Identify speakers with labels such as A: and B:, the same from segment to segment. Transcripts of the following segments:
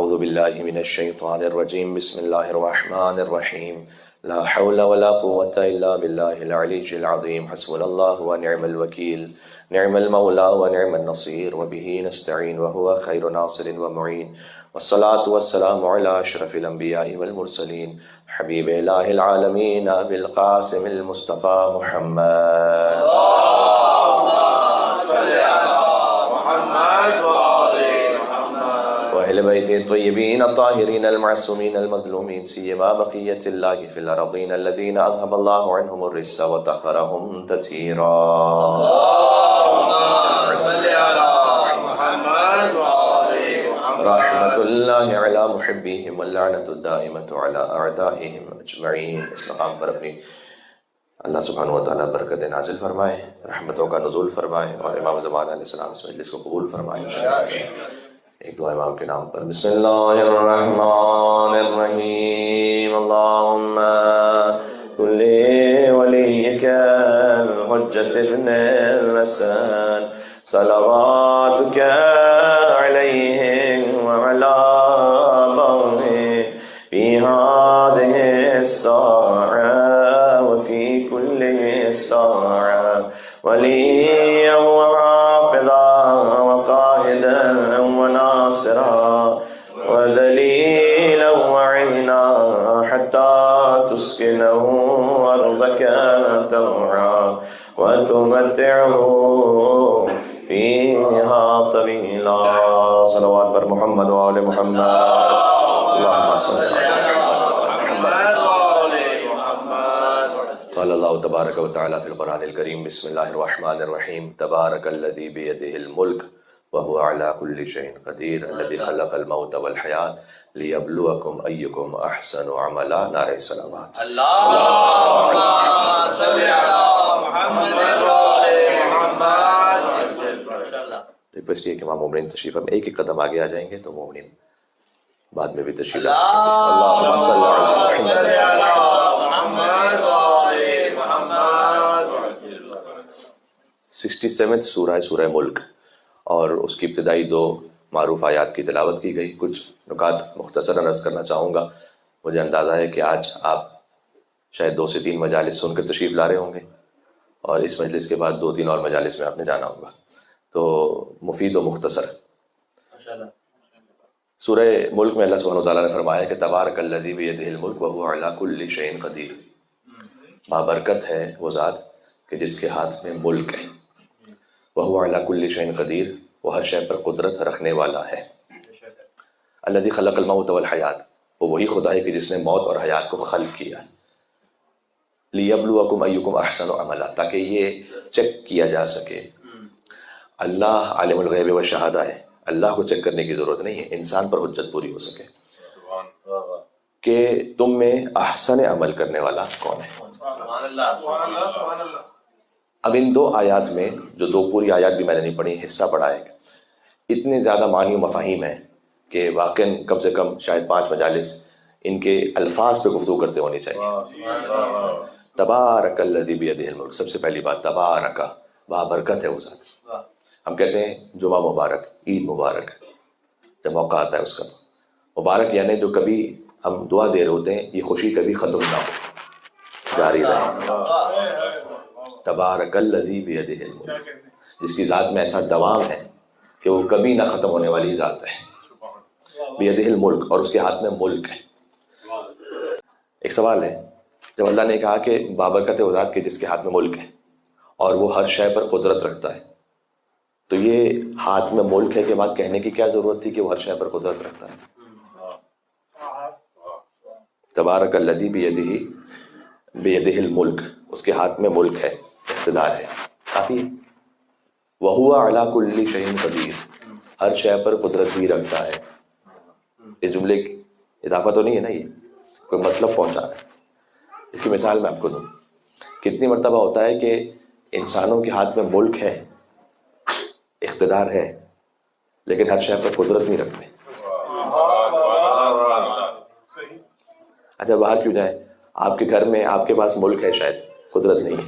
A: اعوذ باللہ من الشیطان الرجیم بسم اللہ الرحمن الرحیم لا حول ولا قوة الا باللہ العلی العظیم حسبنا اللہ ونعم الوکیل نعم المولا ونعم النصیر وبہ نستعین وهو خیر ناصر ومعین والصلاة والسلام علی اشرف الانبیاء والمرسلین حبیب الہ العالمین ابی القاسم المصطفى محمد وأهل بيت الطيبين الطاهرين المعصومين المظلومين سيما بقية الله في الأرضين الذين أذهب الله عنهم الرجس وطهرهم تطهيرا. اللهم صل على محمد وآل محمد. رحمة الله على محبيهم واللعنة الدائمة على أعدائهم أجمعين. اس مقام پر اپنی اللہ سبحانہ وتعالیٰ برکت نازل فرمائے، رحمتوں کا نزول فرمائے اور امام زمان علیہ السلام اس مجلس کو قبول فرمائے. ایک دعا امام کے نام پر. بسم اللہ الرحمن الرحیم. اللہم کل ولیک الحجۃ ابن الحسن صلواتک علیہ وعلی آبائہ فی ہذہ الساعة وفی کل ساعة ولیا وحافظا وقائدا وناصرا ودلیلا وعینا حتی تسکنه ارضک طوعا وتمتعه فیہا طویلا. صلوات پر محمد و آل محمد. اللہم صل علی قال اللہ تبارک و تعالی فی القرآن الکریم. بسم اللہ الرحمن الرحیم. تبارک الذی بیدہ الملک وهو على كل شيء قدیر الذي خلق الموت والحیاة لیبلوکم ایکم احسن عملا. نعرہ سلامات. اللہم صل علی محمد وآل محمد. ریکویسٹ یہ کہ امام مومنین تشریف ہم ایک ایک قدم آگے آ جائیں گے تو مومنین بعد میں بھی تشریف لا سکیں گے. اللہم صل علی محمد وآل محمد. 67 سورہ ملک اور اس کی ابتدائی 2 معروف آیات کی تلاوت کی گئی. کچھ نکات مختصراً عرض کرنا چاہوں گا. مجھے اندازہ ہے کہ آج آپ شاید 2 سے 3 مجالس سن کر تشریف لا رہے ہوں گے اور اس مجلس کے بعد 2-3 اور مجالس میں آپ نے جانا ہوگا. تو مفید و مختصر. سورہ ملک میں اللہ سبحانہ وتعالیٰ نے فرمایا کہ تبارک الذی بیدہ الملک وہو علی کل شیء قدیر. بابرکت ہے وہ ذات کہ جس کے ہاتھ میں ملک ہے. وہو علی کل شیء قدیر، وہ ہر شے پر قدرت رکھنے والا ہے. الذی خلق الموت والحیات، وہ وہی خدا ہے کہ جس نے موت اور حیات کو خلق کیا. لیبلوکم ایکم احسن عملا، تاکہ یہ چیک کیا جا سکے. اللہ عالم الغیب و شہادہ ہے، اللہ کو چیک کرنے کی ضرورت نہیں ہے، انسان پر حجت پوری ہو سکے کہ تم میں احسن عمل کرنے والا کون ہے. اب ان 2 آیات میں جو 2 پوری آیات بھی میں نے نہیں پڑھی، حصہ پڑھا ہے، اتنے زیادہ معنی و مفاہیم ہیں کہ واقعاً کم سے کم شاید 5 مجالس ان کے الفاظ پہ گفتگو کرتے ہونے چاہیے. تبارک الذی بیدہ الملک، سب سے پہلی بات تبارک، بابرکت ہے وہ ذات. ہم کہتے ہیں جمعہ مبارک، عید مبارک، جب موقع آتا ہے اس کا. تو مبارک یعنی جو کبھی ہم دعا دے رہے ہوتے ہیں یہ خوشی کبھی ختم نہ ہو، جاری رہے. تبارک الذی بیدہ الملک، جس کی ذات میں ایسا دوام ہے کہ وہ کبھی نہ ختم ہونے والی ذات ہے. بیدہ الملک، اور اس کے ہاتھ میں ملک ہے. ایک سوال ہے، جب اللہ نے کہا کہ بابرکت ہے وہ ذات کے جس کے ہاتھ میں ملک ہے اور وہ ہر شے پر قدرت رکھتا ہے، تو یہ ہاتھ میں ملک ہے کے بعد کہنے کی کیا ضرورت تھی کہ وہ ہر شے پر قدرت رکھتا ہے؟ تبارک الذی بیدہ الملک، اس کے ہاتھ میں ملک ہے، اقتدار ہے، کافی. وہو علی کل شیء قدیر، ہر شے پر قدرت بھی رکھتا ہے. اس جملے کی اضافہ تو نہیں ہے نا، یہ کوئی مطلب پہنچا ہے. اس کی مثال میں آپ کو دوں. کتنی مرتبہ ہوتا ہے کہ انسانوں کے ہاتھ میں ملک ہے، اقتدار ہے، لیکن ہر شے پر قدرت نہیں رکھتے. اچھا باہر کیوں جائیں، آپ کے گھر میں آپ کے پاس ملک ہے، شاید قدرت نہیں ہے.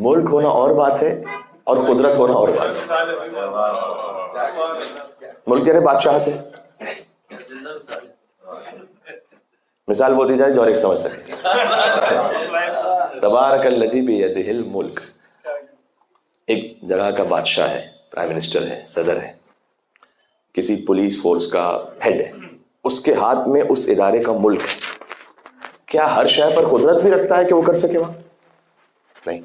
A: ملک ہونا اور بات ہے اور قدرت ہونا اور بات ہے. ملک یعنی بادشاہت ہے. مثال وہ دی جائے جو ہر ایک سمجھ سکے. تبارک الذی بیدہ الملک. ایک جگہ کا بادشاہ ہے، پرائم منسٹر ہے، صدر ہے، کسی پولیس فورس کا ہیڈ ہے، اس کے ہاتھ میں اس ادارے کا ملک ہے. کیا ہر شے پر قدرت بھی رکھتا ہے کہ وہ کر سکے وہاں؟ نہیں.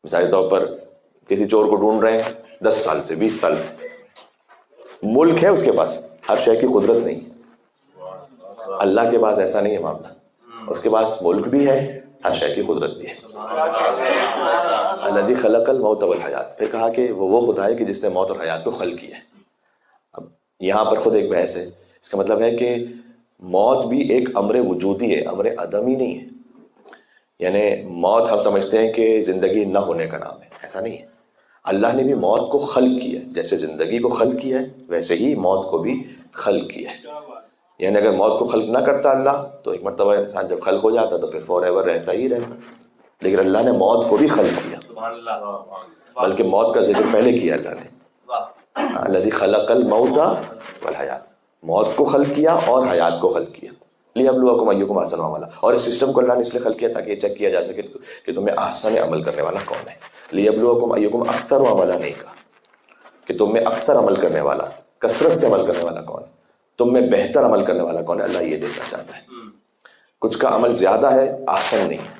A: مثال کے طور پر کسی چور کو ڈھونڈ رہے ہیں 10 سال سے 20 سال سے، ملک ہے اس کے پاس، ہر شے کی قدرت نہیں. اللہ کے پاس ایسا نہیں ہے معاملہ، اس کے پاس ملک بھی ہے، ہر شے کی قدرت بھی ہے. الذی خلق الموت والحیات. پھر کہا کہ وہ خدا ہے کہ جس نے موت اور حیات کو خلق کیا ہے. اب یہاں پر خود ایک بحث ہے. اس کا مطلب ہے کہ موت بھی ایک امر وجودی ہے، امر عدمی نہیں ہے. یعنی موت ہم سمجھتے ہیں کہ زندگی نہ ہونے کا نام ہے، ایسا نہیں ہے. اللہ نے بھی موت کو خلق کیا ہے، جیسے زندگی کو خلق کیا ہے ویسے ہی موت کو بھی خلق کیا ہے. یعنی اگر موت کو خلق نہ کرتا اللہ تو ایک مرتبہ انسان جب خلق ہو جاتا تو پھر فور ایور رہتا ہی رہتا. لیکن اللہ نے موت کو بھی خلق کیا، بلکہ موت کا ذکر پہلے کیا اللہ نے. الذی خلق الموت والحیات. موت کو خلق کیا اور حیات کو خلق کیا. لیبلوکم ایکم احسن عملا. اور اس سسٹم کو اللہ نے اس لیے خلق کیا تاکہ یہ چیک کیا جا سکے کہ تمہیں احسن عمل کرنے والا کون ہے. لیبلوکم ایکم اکثر عملا نہیں کہا کہ تم میں اکثر عمل کرنے والا، کثرت سے عمل کرنے والا کون ہے، تم میں بہتر عمل کرنے والا کون ہے. اللہ یہ دیکھنا چاہتا ہے. کچھ کا عمل زیادہ ہے، آسن نہیں ہے.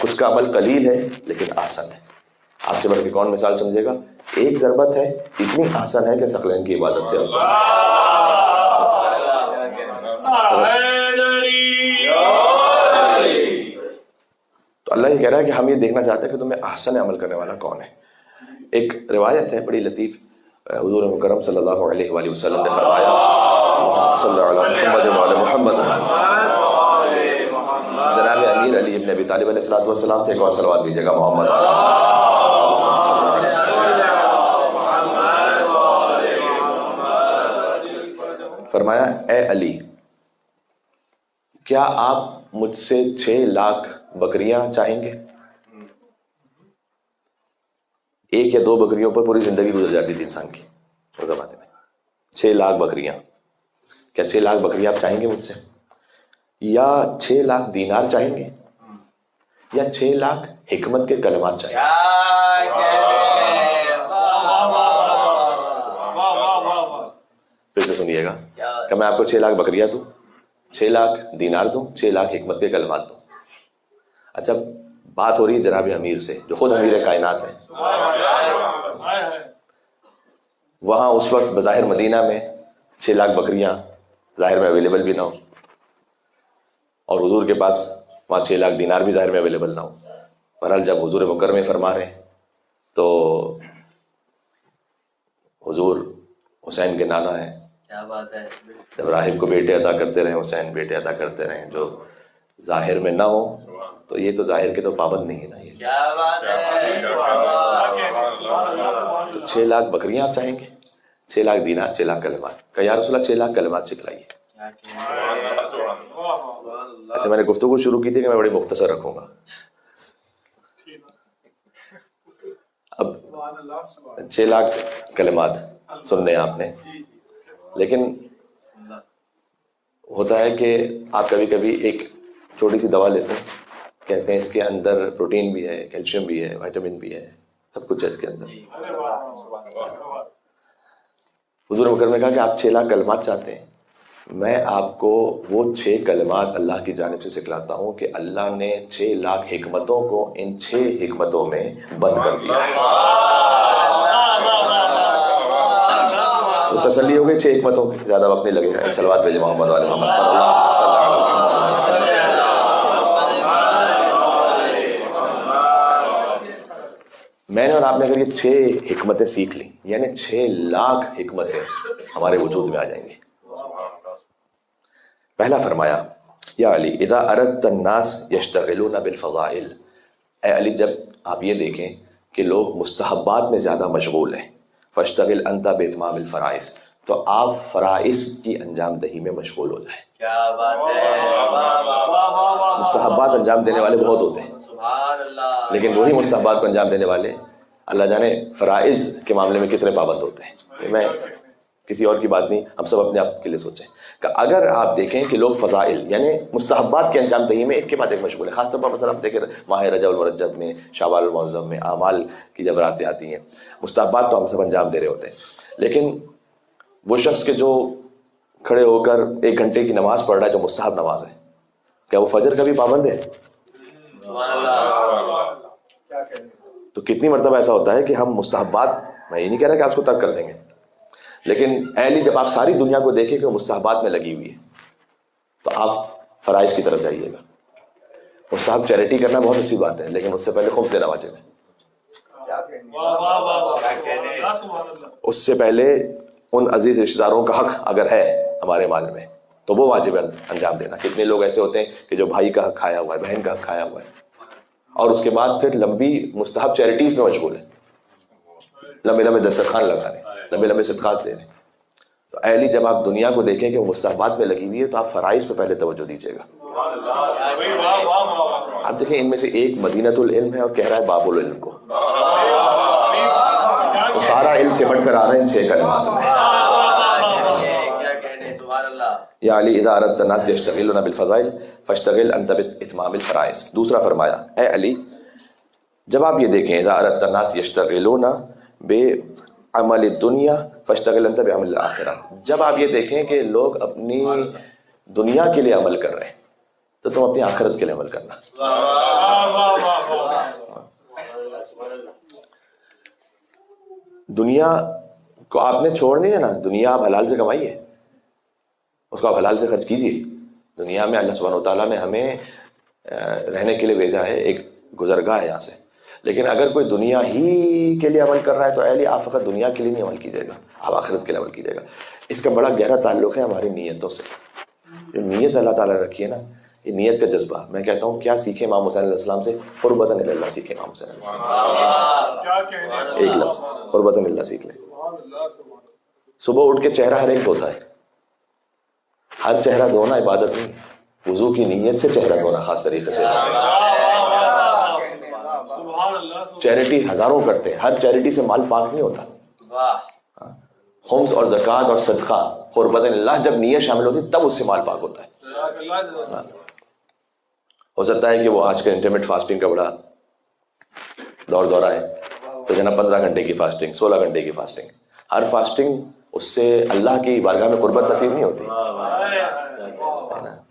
A: کچھ کا عمل قلیل ہے لیکن آسن ہے. آپ سے بڑھ کے کون مثال سمجھے گا؟ ایک ضربت ہے اتنی آسن ہے کہ ثقلین کی عبادت سے تو اللہ یہ کہہ رہا ہے کہ ہم یہ دیکھنا چاہتے ہیں کہ تمہیں احسن عمل کرنے والا کون ہے. ایک روایت ہے بڑی لطیف، حضور مکرم صلی اللہ علیہ وآلہ وسلم نے فرمایا اللہم صلی علی محمد وعلی محمد. جناب امیر علی ابن ابی طالب علیہ السلام سے ایک اور صلوات دیجیے گا. محمد فرمایا اے علی، کیا آپ مجھ سے 6 لاکھ بکریاں چاہیں گے؟ 1 یا 2 بکریوں پر پوری زندگی گزر جاتی تھی انسان کی اس زمانے میں. 6 لاکھ بکریاں. کیا 6 لاکھ بکریاں آپ چاہیں گے مجھ سے؟ یا 6 لاکھ دینار چاہیں گے؟ یا 6 لاکھ حکمت کے کلمات چاہیں گے؟ پھر سے سنیے گا کہ میں آپ کو 6 لاکھ بکریاں دوں، 6 لاکھ دینار دوں، 6 لاکھ حکمت کے کلمات دوں. اچھا بات ہو رہی ہے جناب امیر سے جو خود امیر کائنات ہے. وہاں اس وقت بظاہر مدینہ میں 6 لاکھ بکریاں ظاہر میں اویلیبل بھی نہ ہو، اور حضور کے پاس وہاں 6 لاکھ دینار بھی ظاہر میں اویلیبل نہ ہو. بہرحال جب حضور مکرم فرما رہے ہیں تو حضور حسین کے نانا ہیں، کیا بات ہے، جب راہب کو بیٹے عطا کرتے رہے، حسین بیٹے عطا کرتے رہے جو ظاہر میں نہ ہو تو یہ تو ظاہر کے تو پابند نہیں ہے نا. یہ کیا بات ہے. تو 6 لاکھ بکریاں آپ چاہیں گے، 6 لاکھ دینار، 6 لاکھ کلمات. کہ یا رسول اللہ 6 لاکھ کلمات سکھلائیے. اچھا میں نے گفتگو شروع کی تھی کہ میں بڑی مختصر رکھوں گا. اب 6 لاکھ کلمات سن لیں آپ نے، لیکن ہوتا ہے کہ آپ کبھی کبھی ایک چھوٹی سی دوا لیتے ہیں، کہتے ہیں اس کے اندر پروٹین بھی ہے، کیلشیم بھی ہے، وائٹامن بھی ہے، سب کچھ ہے اس کے اندر. حضور مکرم نے کہا کہ آپ 6 لاکھ کلمات چاہتے ہیں، میں آپ کو وہ 6 کلمات اللہ کی جانب سے سکھلاتا ہوں کہ اللہ نے 6 لاکھ حکمتوں کو ان 6 حکمتوں میں بند کر دیا ہے. تو تسلی ہو گئی 6 حکمتوں کی، زیادہ وقت نہیں لگے گا. صلوات بھیجے محمد علیہ محمد پر اللہ صلی اللہ علیہ وسلم. میں نے اور آپ نے اگر یہ 6 حکمتیں سیکھ لی یعنی 6 لاکھ حکمتیں ہمارے وجود میں آ جائیں گی. پہلا فرمایا یا علی اذا اردت الناس یشتغلون بالفضائل. اے علی جب آپ یہ دیکھیں کہ لوگ مستحبات میں زیادہ مشغول ہیں، فاشتغل انت باتمام الفرائض، تو آپ فرائض کی انجام دہی میں مشغول ہو جائیں. کیا بات ہے. مستحبات انجام دینے والے بہت ہوتے ہیں، لیکن وہی مستحبات کو انجام دینے والے اللہ جانے فرائض کے معاملے میں کتنے پابند ہوتے ہیں. میں کسی اور کی بات نہیں، ہم سب اپنے آپ کے لیے سوچیں کہ اگر آپ دیکھیں کہ لوگ فضائل یعنی مستحبات کے انجام دہی میں ایک کے بعد ایک مشغول ہے. خاص طور پر مثلا آپ دیکھیں ماہ رجب المرجب میں، شوال المعظم میں اعمال کی جب راتیں آتی ہیں، مستحبات تو ہم سب انجام دے رہے ہوتے ہیں، لیکن وہ شخص کے جو کھڑے ہو کر 1 گھنٹے کی نماز پڑھ رہا ہے جو مستحب نماز ہے، کیا وہ فجر کا بھی پابند ہے؟ تو کتنی مرتبہ ایسا ہوتا ہے کہ ہم مستحبات، میں یہ نہیں کہہ رہا کہ آپ اس کو ترک کر دیں گے، لیکن اہلی جب آپ ساری دنیا کو دیکھیں کہ وہ مستحبات میں لگی ہوئی ہے تو آپ فرائض کی طرف جائیے گا. مستحب چیریٹی کرنا بہت اچھی بات ہے، لیکن اس سے پہلے خمس دینا واجب ہے. اس سے پہلے ان عزیز رشتہ داروں کا حق اگر ہے ہمارے مال میں تو وہ واجب انجام دینا. کتنے لوگ ایسے ہوتے ہیں کہ جو بھائی کا حق کھایا ہوا ہے، بہن کا حق کھایا ہوا ہے، اور اس کے بعد پھر لمبی مستحب چیریٹیز میں مشغول ہیں، لمبے لمبے دسترخوان لگا رہے ہیں، لمبے لمبے صدقات دے رہے ہیں. تو اہلی جب آپ دنیا کو دیکھیں کہ وہ مستحبات میں لگی ہوئی ہے تو آپ فرائض پہ پہلے توجہ دیجیے گا. آپ دیکھیں ان میں سے ایک مدینۃ العلم ہے اور کہہ رہا ہے باب العلم کو، تو سارا علم سمٹ کر آ رہا ہے ان 6 کلمات میں. یا علی اذا اردت الناس یشتغلون بالفضائل فاشتغل انت باتمام الفرائض. دوسرا فرمایا اے علی جب آپ یہ دیکھیں اذا اردت الناس یشتغلون بعمل الدنیا فاشتغل انت بعمل الاخرہ، جب آپ یہ دیکھیں کہ لوگ اپنی دنیا کے لیے عمل کر رہے ہیں تو تم اپنی آخرت کے لیے عمل کرنا. دنیا کو آپ نے چھوڑنی ہے نا، دنیا آپ حلال سے کمائیے، اس کو آپ حلال سے خرچ کیجیے. دنیا میں اللہ سبحانہ وتعالیٰ نے ہمیں رہنے کے لیے بھیجا ہے، ایک گزرگاہ ہے یہاں سے، لیکن اگر کوئی دنیا ہی کے لیے عمل کر رہا ہے تو اہلی آپ فقط دنیا کے لیے نہیں عمل کیجیے گا، آپ آخرت کے لیے عمل کیجیے گا. اس کا بڑا گہرا تعلق ہے ہماری نیتوں سے. جو نیت اللہ تعالیٰ نے رکھی ہے نا، یہ نیت کا جذبہ. میں کہتا ہوں کیا سیکھیں امام حسین علیہ السلام سے؟ قربتاً الی اللہ سیکھیں امام حسین علیہ السلام. ایک لفظ قربتاً الی اللہ سیکھ لیں. صبح اٹھ کے چہرہ ہر ایک دھوتا ہے، ہر چہرہ دھونا عبادت نہیں، وضو کی نیت سے چہرہ دھونا خاص طریقے سے. چیریٹی ہزاروں کرتے ہیں، ہر چیریٹی سے مال پاک نہیں ہوتا. خمس اور زکوٰۃ اور صدقہ قربتاً اللہ جب نیت شامل ہوتی تب اس سے مال پاک ہوتا ہے. ہو سکتا ہے کہ وہ آج کل انٹرمیٹ فاسٹنگ کا بڑا دورہ ہے، تو جناب 15 گھنٹے کی فاسٹنگ، 16 گھنٹے کی فاسٹنگ، ہر فاسٹنگ اس سے اللہ کی بارگاہ میں قربت نصیب نہیں ہوتی.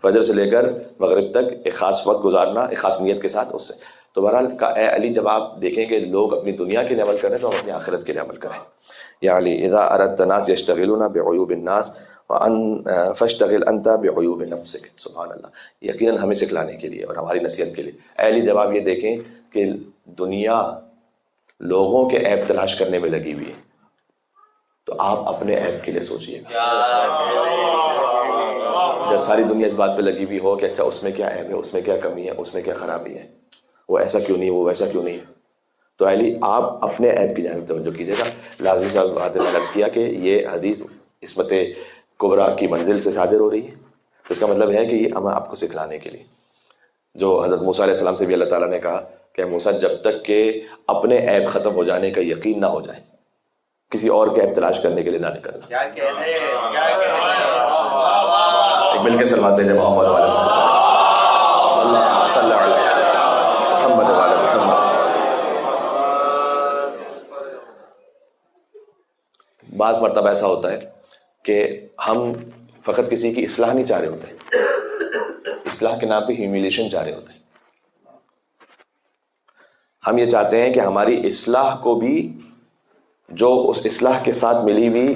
A: فجر سے لے کر مغرب تک ایک خاص وقت گزارنا ایک خاص نیت کے ساتھ اس سے. تو بہرحال اے علی جب آپ دیکھیں کہ لوگ اپنی دنیا کے لیے عمل کر رہے ہیں تو ہم اپنی آخرت کے لیے عمل کریں. یا علی اذا اردت الناس یشتغلون بعیوب الناس فاشتغل انت بعیوب نفسک. سبحان اللہ. یقیناً ہمیں سکھلانے کے لیے اور ہماری نصیحت کے لیے اے علی جب آپ یہ دیکھیں کہ دنیا لوگوں کے عیب تلاش کرنے میں لگی ہوئی ہے تو آپ اپنے عیب کے لیے سوچئے گا. جب ساری دنیا اس بات پہ لگی ہوئی ہو کہ اچھا اس میں کیا عیب ہے، اس میں کیا کمی ہے، اس میں کیا خرابی ہے، وہ ایسا کیوں نہیں، وہ ویسا کیوں نہیں، تو علی آپ اپنے عیب کی جانب توجہ کیجیے گا. لازمی صاحب بات میں عرض کیا کہ یہ حدیث عصمت کبریٰ کی منزل سے صادر ہو رہی ہے. اس کا مطلب ہے کہ یہ ہمیں آپ کو سکھلانے کے لیے، جو حضرت موسیٰ علیہ السلام سے بھی اللہ تعالیٰ نے کہا کہ موسیٰ جب تک کہ اپنے عیب ختم ہو جانے کا یقین نہ ہو جائے کسی اور کے عیب تلاش کرنے کے لیے نہ نکلنا.
B: کیا کہنے
A: مل کے سلواتے ہیں محمد والے اللہ صلی اللہ علیہ محمد والے محمد. بعض مرتبہ ایسا ہوتا ہے کہ ہم فقط کسی کی اصلاح نہیں چاہ رہے ہوتے، اصلاح کے نام پہ ہیومیلیشن چاہ رہے ہوتے ہیں. ہم یہ چاہتے ہیں کہ ہماری اصلاح کو بھی جو اس اصلاح کے ساتھ ملی ہوئی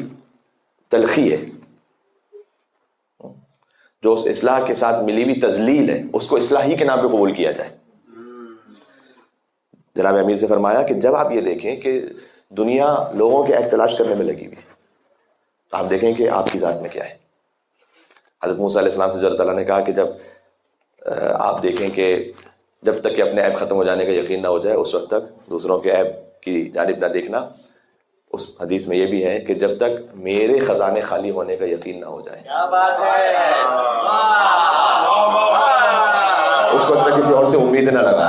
A: تلخی ہے، جو اس اصلاح کے ساتھ ملی ہوئی تذلیل ہے، اس کو اصلاح ہی کے نام پہ قبول کیا جائے. جناب امیر سے فرمایا کہ جب آپ یہ دیکھیں کہ دنیا لوگوں کے عیب تلاش کرنے میں لگی ہوئی ہے تو آپ دیکھیں کہ آپ کی ذات میں کیا ہے. حضرت موسیٰ علیہ السلام سے جو اللہ تعالیٰ نے کہا کہ جب آپ دیکھیں کہ جب تک کہ اپنے عیب ختم ہو جانے کا یقین نہ ہو جائے اس وقت تک دوسروں کے عیب کی جانب نہ دیکھنا. اس حدیث میں یہ بھی ہے کہ جب تک میرے خزانے خالی ہونے کا یقین نہ ہو جائے
B: کیا بات ہے،
A: اس وقت تک کسی اور سے امید نہ لگا.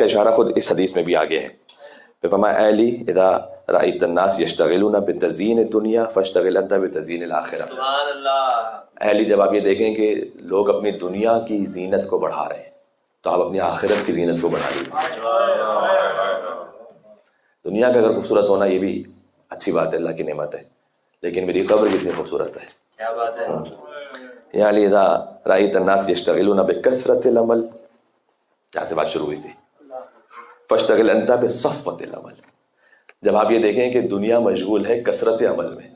A: کا اشارہ خود اس حدیث میں بھی آگے ہے. پھر فرمایا اے علی اذا رأیت الناس یشتغلون بتزیین الدنیا فاشتغل انت بتزیین الآخرہ. سبحان اللہ. اے علی جب آپ یہ دیکھیں کہ لوگ اپنی دنیا کی زینت کو بڑھا رہے ہیں تو آپ اپنی آخرت کی زینت کو بڑھا لیجیے. دنیا کا اگر خوبصورت ہونا یہ بھی اچھی بات ہے، اللہ کی نعمت ہے، لیکن میری قبر کتنی خوبصورت ہے. کیا بات ہے. یا علی اذا رأیت الناس یشتغلون بکثرت العمل، جہاں سے بات شروع ہوئی تھی، فاشتغل انت بصفوۃ العمل. جب آپ یہ دیکھیں کہ دنیا مشغول ہے کثرت عمل میں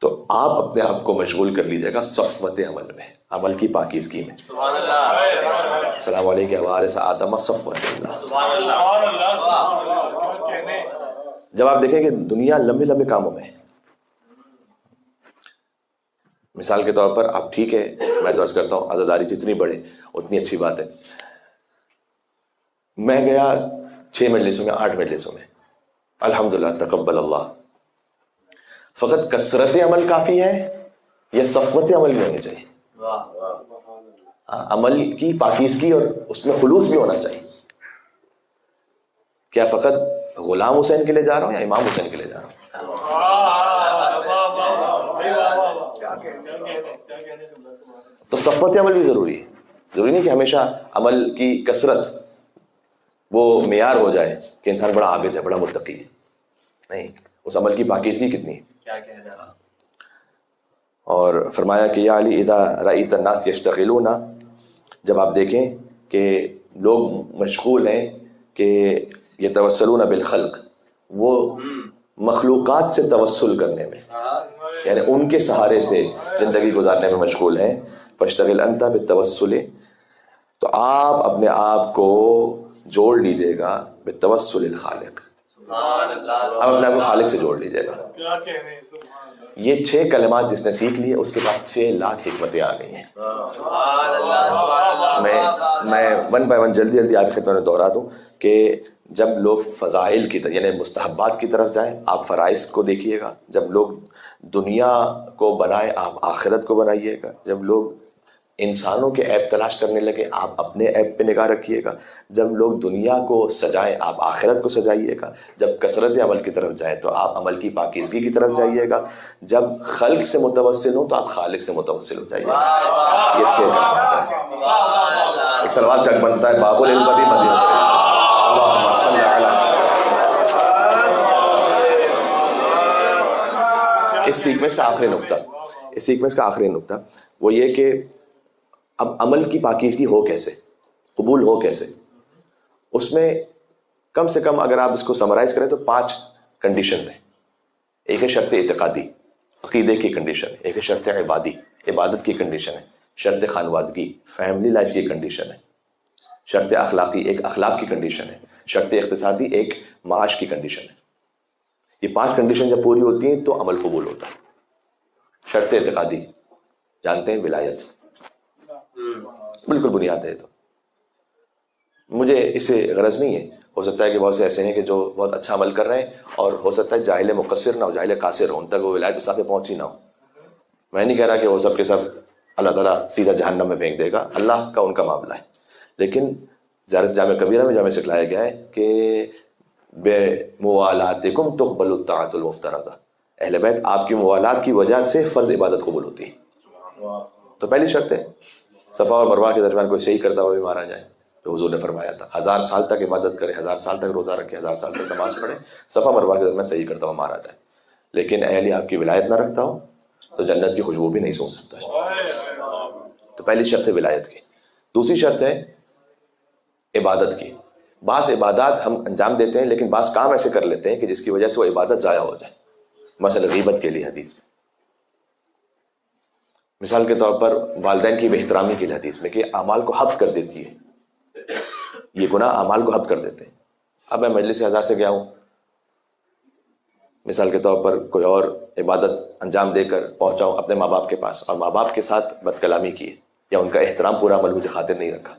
A: تو آپ اپنے آپ کو مشغول کر لیجیے گا صفوت عمل میں، عمل کی پاکیزگی میں. سبحان اللہ. السلام علیکم وارث آدم صفوۃ اللہ. سبحان اللہ. جب آپ دیکھیں کہ دنیا لمبے لمبے کاموں میں، مثال کے طور پر آپ ٹھیک ہے، میں تو عرض کرتا ہوں عزاداری جتنی بڑھے اتنی اچھی بات ہے. میں گیا 6 مجلسوں میں 8 مجلسوں میں، الحمدللہ تقبل اللہ. فقط کثرت عمل کافی ہے یا صفوت عمل بھی ہونی چاہیے؟ عمل کی پاکیزگی اور اس میں خلوص بھی ہونا چاہیے. کیا فقط غلام حسین کے لیے جا رہا ہوں یا امام حسین کے لیے جا رہا ہوں؟ تو صفوت عمل بھی ضروری ہے. ضروری نہیں کہ ہمیشہ عمل کی کثرت وہ معیار ہو جائے کہ انسان بڑا عابد ہے، بڑا متقی ہے. نہیں، اس عمل کی پاکیزگی کتنی ہے. کیا کہنا. اور فرمایا کہ یا علی اذا رأیت الناس یشتغلون، جب آپ دیکھیں کہ لوگ مشغول ہیں کہ یتوسلون بالخلق، وہ مخلوقات سے توسل کرنے میں، یعنی ان کے سہارے سے زندگی گزارنے میں مشغول ہیں. فاشتغل انت بالتوسل، تو آپ اپنے آپ کو جوڑ لیجئے گا بالتوسل الخالق. آپ اپنے آپ کو خالق سے جوڑ لیجئے گا. یہ 6 کلمات جس نے سیکھ لیے اس کے بعد 6 لاکھ حکمتیں آ گئی ہیں. میں ون بائی ون جلدی آپ کی خدمت میں دوہرا دوں کہ جب لوگ فضائل کی طرف یعنی مستحبات کی طرف جائیں آپ فرائض کو دیکھیے گا. جب لوگ دنیا کو بنائیں آپ آخرت کو بنائیے گا. جب لوگ انسانوں کے عیب تلاش کرنے لگے آپ اپنے عیب پہ نگاہ رکھیے گا. جب لوگ دنیا کو سجائیں آپ آخرت کو سجائیے گا. جب کثرت عمل کی طرف جائیں تو آپ عمل کی پاکیزگی کی طرف جائیے گا. جب خلق سے متوسل ہوں تو آپ خالق سے متوسل ہو جائیے گا. یہ 6 کا بنتا ہے. ایک سلوات کا بنتا ہے باب العلم بھی مدینہ. اللہم صلی علی. اس سیکوینس کا آخری نقطہ وہ یہ کہ اب عمل کی پاکیزگی ہو کیسے، قبول ہو کیسے. اس میں کم سے کم اگر آپ اس کو سمرائز کریں تو 5 کنڈیشنز ہیں. ایک ہے شرط اعتقادی، عقیدے کی کنڈیشن. ایک ہے شرط عبادی، عبادت کی کنڈیشن ہے. شرط خانوادگی، فیملی لائف کی کنڈیشن ہے. شرط اخلاقی، ایک اخلاق کی کنڈیشن ہے. شرط اقتصادی، ایک معاش کی کنڈیشن ہے. یہ 5 کنڈیشن جب پوری ہوتی ہیں تو عمل قبول ہوتا ہے. شرط اعتقادی جانتے ہیں، ولایت بالکل بنیاد ہے. تو مجھے اس سے غرض نہیں ہے، ہو سکتا ہے کہ بہت سے ایسے ہیں کہ جو بہت اچھا عمل کر رہے ہیں اور ہو سکتا ہے جاہل مقصر نہ ہو، جاہل قاصر ہو، ان تک وہ ولایت اس ساتھ پہنچی نہ ہو. میں نہیں کہہ رہا کہ وہ سب کے سب اللہ تعالیٰ سیدھا جہنم میں پھینک دے گا، اللہ کا ان کا معاملہ ہے. لیکن زیارت جامع کبیرہ میں جامع سکھلایا گیا ہے کہ بے موالاتکم تقبل الطاعۃ المفترضہ، اہل بیت آپ کی موالات کی وجہ سے فرض عبادت قبول ہوتی ہے. تو پہلی شرط ہے صفا اور مروہ کے درمیان کوئی صحیح کرتا ہوا بھی مارا جائے، جو حضور نے فرمایا تھا 1000 سال تک عبادت کرے، 1000 سال تک روزہ رکھے، 1000 سال تک نماز پڑھے، صفا مروہ کے درمیان صحیح کرتا ہوا مارا جائے. لیکن اہل آپ کی ولایت نہ رکھتا ہو تو جنت کی خوشبو بھی نہیں سونگھ سکتا ہے. تو پہلی شرط ہے ولایت کی. دوسری شرط ہے عبادت کی. بعض عبادات ہم انجام دیتے ہیں لیکن بعض کام ایسے کر لیتے ہیں کہ جس کی وجہ سے وہ عبادت ضائع ہو جائے. مثلا غیبت کے لیے حدیث میں، مثال کے طور پر والدین کی بے احترامی کے لیے حدیث میں کہ اعمال کو حبط کر دیتی ہے. یہ گناہ اعمال کو حبط کر دیتے ہیں. اب میں مجلس ہزار سے گیا ہوں، مثال کے طور پر کوئی اور عبادت انجام دے کر پہنچا ہوں اپنے ماں باپ کے پاس اور ماں باپ کے ساتھ بد کلامی کی یا ان کا احترام پورا عمل مجھے خاطر نہیں رکھا،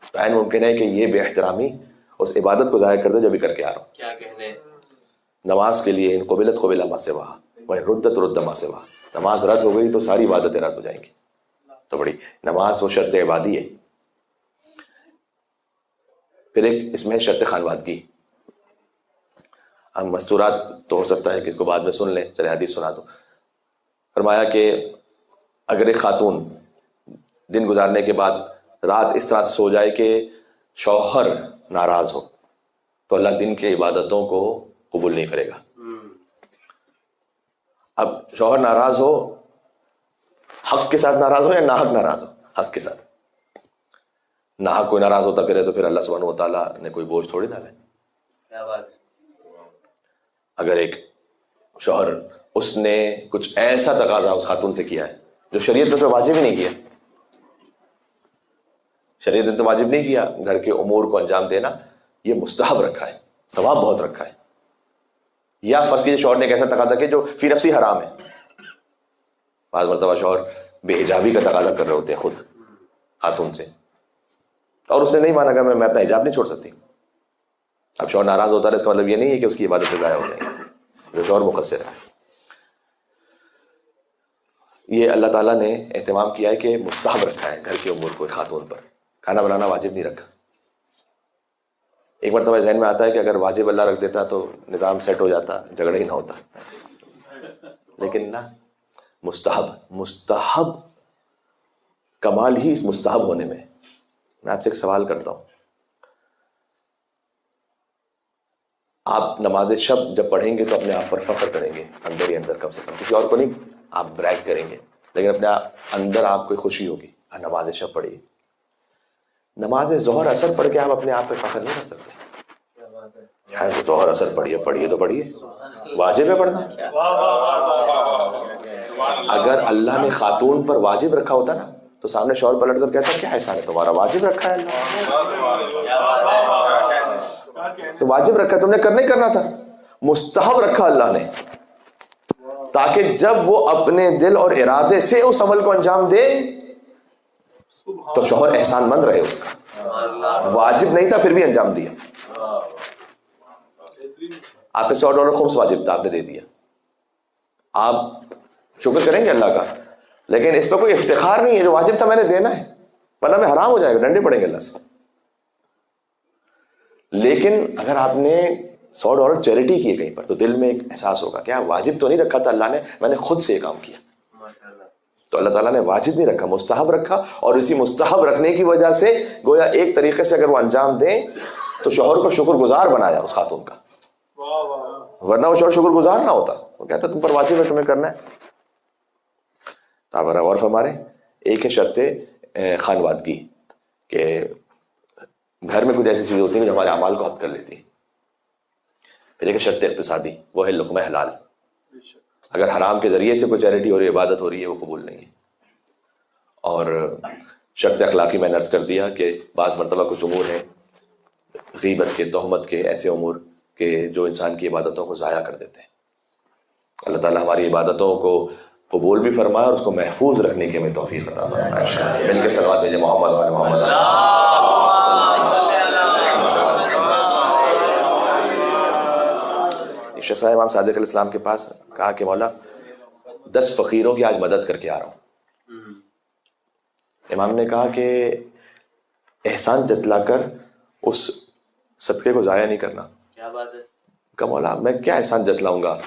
A: تو عین ممکن ہے کہ یہ بے احترامی اس عبادت کو ظاہر کر دے جو بھی کر کے آ رہا ہوں. کیا کہنے نماز کے لیے ان قبلت قبل ما سواہا وان ردت رد ما سواہا، نماز رد ہو گئی تو ساری عبادتیں رد ہو جائیں گی. تو بڑی نماز وہ شرط عبادی ہے. پھر ایک اس میں شرط خانوادگی. ہم مستورات تو ہو سکتا ہے کہ اس کو بعد میں سن لیں، چلے حدیث سنا دو. فرمایا کہ اگر ایک خاتون دن گزارنے کے بعد رات اس طرح سے سو جائے کہ شوہر ناراض ہو تو اللہ دن کی عبادتوں کو قبول نہیں کرے گا. اب شوہر ناراض ہو، حق کے ساتھ ناراض ہو یا ناحق ناراض ہو؟ حق کے ساتھ. ناحق کوئی ناراض ہوتا پھر تو اللہ سبحانہ و تعالیٰ نے کوئی بوجھ تھوڑی ڈالا ہے.
B: کیا بات ہے.
A: اگر ایک شوہر اس نے کچھ ایسا تقاضا اس خاتون سے کیا ہے جو شریعت نے تو واجب ہی نہیں کیا، شریعت نے تو واجب نہیں کیا، گھر کے امور کو انجام دینا یہ مستحب رکھا ہے، ثواب بہت رکھا ہے. یا فرض کیجیے شوہر نے ایک ایسا تقاضا کیا جو فی نفسی حرام ہے. بعض مرتبہ شوہر بے حجابی کا تقاضا کر رہے ہوتے ہیں خود خاتون سے، اور اس نے نہیں مانا کہ میں اپنا حجاب نہیں چھوڑ سکتی. اب شوہر ناراض ہوتا ہے اس کا مطلب یہ نہیں ہے کہ اس کی عبادتیں ضائع ہو جائیں گی، جو شوہر مقصر ہے. یہ اللہ تعالیٰ نے اہتمام کیا ہے کہ مستحب رکھا ہے گھر کے امور کو خاتون پر. کھانا بنانا واجب نہیں رکھا. ایک مرتبہ ذہن میں آتا ہے کہ اگر واجب اللہ رکھ دیتا تو نظام سیٹ ہو جاتا، جھگڑا ہی نہ ہوتا. لیکن نہ، مستحب کمال ہی اس مستحب ہونے میں. میں آپ سے ایک سوال کرتا ہوں، آپ نماز شب جب پڑھیں گے تو اپنے آپ پر فخر کریں گے اندر ہی اندر، کم سے کم کسی اور کو نہیں آپ بریک کریں گے، لیکن اپنے اندر آپ کو خوشی ہوگی نماز شب پڑھی. نماز ظہر اثر پڑھ کے آپ اپنے آپ پہ فخر نہیں کر سکتے. یار ظہر اثر پڑھیے تو پڑھیے، واجب ہے پڑھنا. اگر اللہ نے خاتون پر واجب رکھا ہوتا نا تو سامنے شوہر پلٹ کر کہتا کیا احسان ہے تمہارا، واجب رکھا ہے اللہ، تو واجب رکھا تم نے کرنا ہی کرنا تھا. مستحب رکھا اللہ نے تاکہ جب وہ اپنے دل اور ارادے سے اس عمل کو انجام دے تو شوہر احسان مند رہے اس کا. واجب نہیں تھا پھر بھی انجام دیا. آپ پہ $100 خمس واجب تھا، آپ نے دے دیا، آپ شکر کریں گے اللہ کا، لیکن اس پہ کوئی افتخار نہیں ہے. جو واجب تھا میں نے دینا ہے، ورنہ میں حرام ہو جائے گا، ڈنڈے پڑیں گے اللہ سے. لیکن اگر آپ نے $100 چیریٹی کی کہیں پر تو دل میں ایک احساس ہوگا کہ واجب تو نہیں رکھا تھا اللہ نے، میں نے خود سے یہ کام کیا. تو اللہ تعالیٰ نے واجب نہیں رکھا، مستحب رکھا، اور اسی مستحب رکھنے کی وجہ سے گویا ایک طریقے سے اگر وہ انجام دیں تو شوہر کو شکر گزار بنایا اس خاتون کا. ورنہ وہ شوہر شکر گزار نہ ہوتا، وہ کہتا تم پر واجب ہے، تمہیں کرنا ہے. تو آپ غور فرمائیں، ایک ہے شرط خانوادگی کہ گھر میں کچھ ایسی چیزیں ہوتی ہیں جو ہمارے اعمال کو حد کر لیتی ہیں. پھر ایک شرط اقتصادی، وہ ہے لقمہ حلال. اگر حرام کے ذریعے سے کوئی چیریٹی ہو رہی ہے، عبادت ہو رہی ہے، وہ قبول نہیں ہے. اور شرط اخلاقی میں نے عرض کر دیا کہ بعض مرتبہ کچھ امور ہیں غیبت کے، تہمت کے، ایسے امور کہ جو انسان کی عبادتوں کو ضائع کر دیتے ہیں. اللہ تعالیٰ ہماری عبادتوں کو قبول بھی فرمائے اور اس کو محفوظ رکھنے کی ہمیں توفیق عطا فرمائے. مل کے صلوات بھیجیں محمد وعلی محمد. شیخ صاحب امام صادق علیہ السلام کے پاس کہا کہ مولا 10 فقیروں کی آج مدد کر کے آ رہا ہوں. امام نے کہا کہ احسان جتلا کر اس صدقے کو ضائع نہیں کرنا.
B: کیا بات ہے.
A: کہ مولا میں کیا احسان جتلاؤں گا،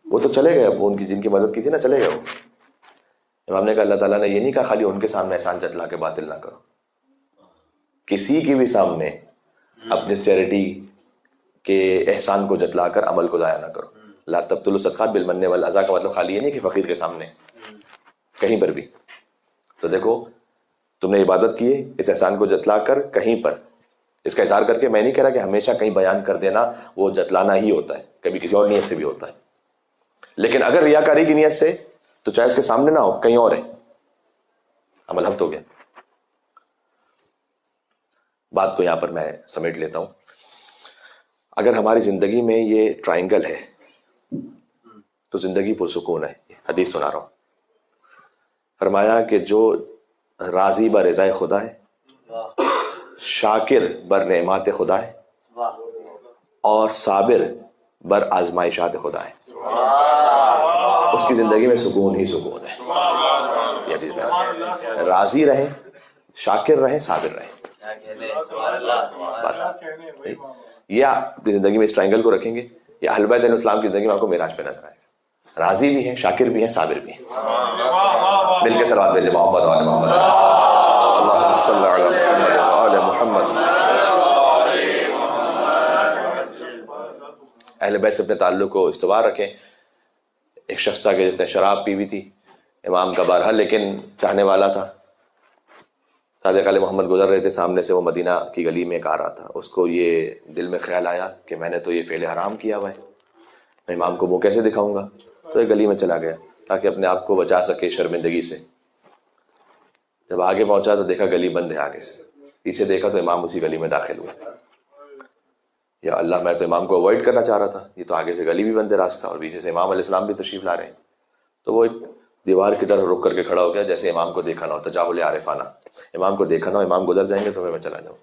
A: وہ تو چلے گئے، اب ان کی جن کی مدد کی تھی نا چلے گئے وہ. امام نے کہا اللہ تعالیٰ نے یہ نہیں کہا خالی ان کے سامنے احسان جتلا کے باطل نہ کرو، کسی کی بھی سامنے اپنی چیریٹی کے احسان کو جتلا کر عمل کو ضائع نہ کرو. لا تبطلوا الصدقات بالمن والاذى کا مطلب خالی یہ نہیں کہ فقیر کے سامنے، کہیں پر بھی. تو دیکھو تم نے عبادت کی ہے، اس احسان کو جتلا کر کہیں پر اس کا اظہار کر کے، میں نہیں کہہ رہا کہ ہمیشہ کہیں بیان کر دینا وہ جتلانا ہی ہوتا ہے، کبھی کسی اور نیت سے بھی ہوتا ہے. لیکن اگر ریاکاری کی نیت سے تو چاہے اس کے سامنے نہ ہو، کہیں اور ہے، عمل ہفت ہو گیا. بات کو یہاں پر میں سمیٹ لیتا ہوں. اگر ہماری زندگی میں یہ ٹرائنگل ہے تو زندگی پرسکون ہے. حدیث سنا رہا ہوں، فرمایا کہ جو راضی بر رضا خدا ہے، شاکر بر نعمات خدا ہے، اور صابر بر آزمائشات خدا ہے، اس کی زندگی میں سکون ہی سکون ہے. یہ حدیث میں راضی رہیں، شاکر رہیں، صابر رہیں. یہ آپ اپنی زندگی میں اس ٹرائنگل کو رکھیں گے، یہ اہل بیت علیہ السلام کی زندگی میں آپ کو معراج پہ نظر آئے گا، راضی بھی ہیں، شاکر بھی ہیں، صابر بھی ہیں۔ مل کے صلوات بھیجیں محمد وعلی محمد، اللہم صلی علی محمد وعلی محمد۔ اہل بیت سے اپنے تعلق کو استوار رکھیں۔ ایک شخص تھا کہ جس نے شراب پی ہوئی تھی امام کا بارہا، لیکن چاہنے والا تھا۔ صادق علیہ محمد گزر رہے تھے سامنے سے، وہ مدینہ کی گلی میں ایک آ رہا تھا، اس کو یہ دل میں خیال آیا کہ میں نے تو یہ فعل حرام کیا ہوا ہے، میں امام کو منہ کیسے دکھاؤں گا، تو یہ گلی میں چلا گیا تاکہ اپنے آپ کو بچا سکے شرمندگی سے۔ جب آگے پہنچا تو دیکھا گلی بند ہے آگے سے، پیچھے دیکھا تو امام اسی گلی میں داخل ہوئے۔ یا اللہ، میں تو امام کو اوائڈ کرنا چاہ رہا تھا، یہ تو آگے سے گلی بھی بند ہے راستہ، اور پیچھے سے امام علیہ السلام بھی تشریف لا رہے ہیں۔ تو وہ ایک دیوار کی طرف رک کر کے کھڑا ہو گیا، جیسے امام کو دیکھا نہ ہو، تجاہل عارفانہ، امام کو دیکھا نہ ہو، امام گزر جائیں گے تو پھر میں چلا جاؤں۔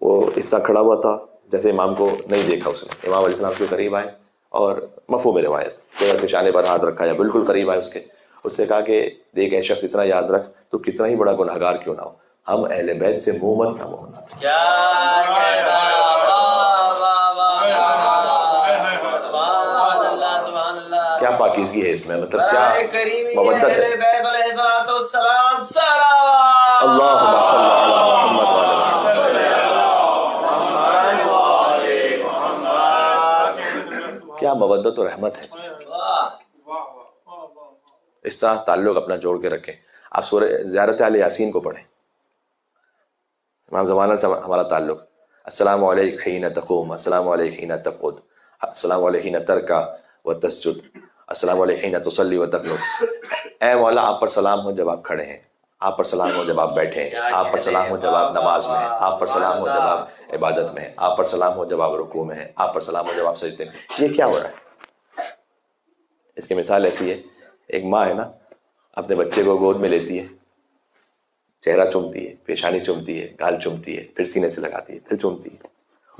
A: وہ اس طرح کھڑا ہوا تھا جیسے امام کو نہیں دیکھا اس نے۔ امام علیہ السلام کے قریب آئے اور مفہوم روایت شانے پر ہاتھ رکھا، یا بالکل قریب آئے اس سے کہا کہ دیکھ اے شخص، اتنا یاد رکھ تو کتنا ہی بڑا گنہگار کیوں نہ ہو، ہم اہل بیت سے منہ مت نہ موڑنا۔ کیا پاکیزگی ہے اس میں، مطلب کیا مودت ہے۔ اللہم صلی علی محمد وعلی محمد۔ کیا مودت و رحمت ہے۔ اس طرح تعلق اپنا جوڑ کے رکھیں۔ آپ سورہ زیارت آل یاسین کو پڑھیں، امام زمانہ سے ہمارا تعلق۔ السلام علیک حین تقوم، السلام علیک حین تقعد، السلام علیک حین ترکع وتسجد، السلام علیک حین تصلی وتقنت۔ اے مولا، آپ پر سلام ہو جب آپ کھڑے ہیں، آپ پر سلام ہو جب آپ بیٹھے ہیں، آپ پر سلام ہو جب آپ نماز میں ہیں، آپ پر سلام ہو جب آپ عبادت میں ہیں، آپ پر سلام ہو جب آپ رکوع میں ہیں، آپ پر سلام ہو جب آپ سجدے میں۔ یہ کیا ہو رہا ہے؟ اس کی مثال ایسی ہے، ایک ماں ہے نا، اپنے بچے کو گود میں لیتی ہے، چہرہ چومتی ہے، پیشانی چومتی ہے، گال چومتی ہے، پھر سینے سے لگاتی ہے، پھر چومتی ہے۔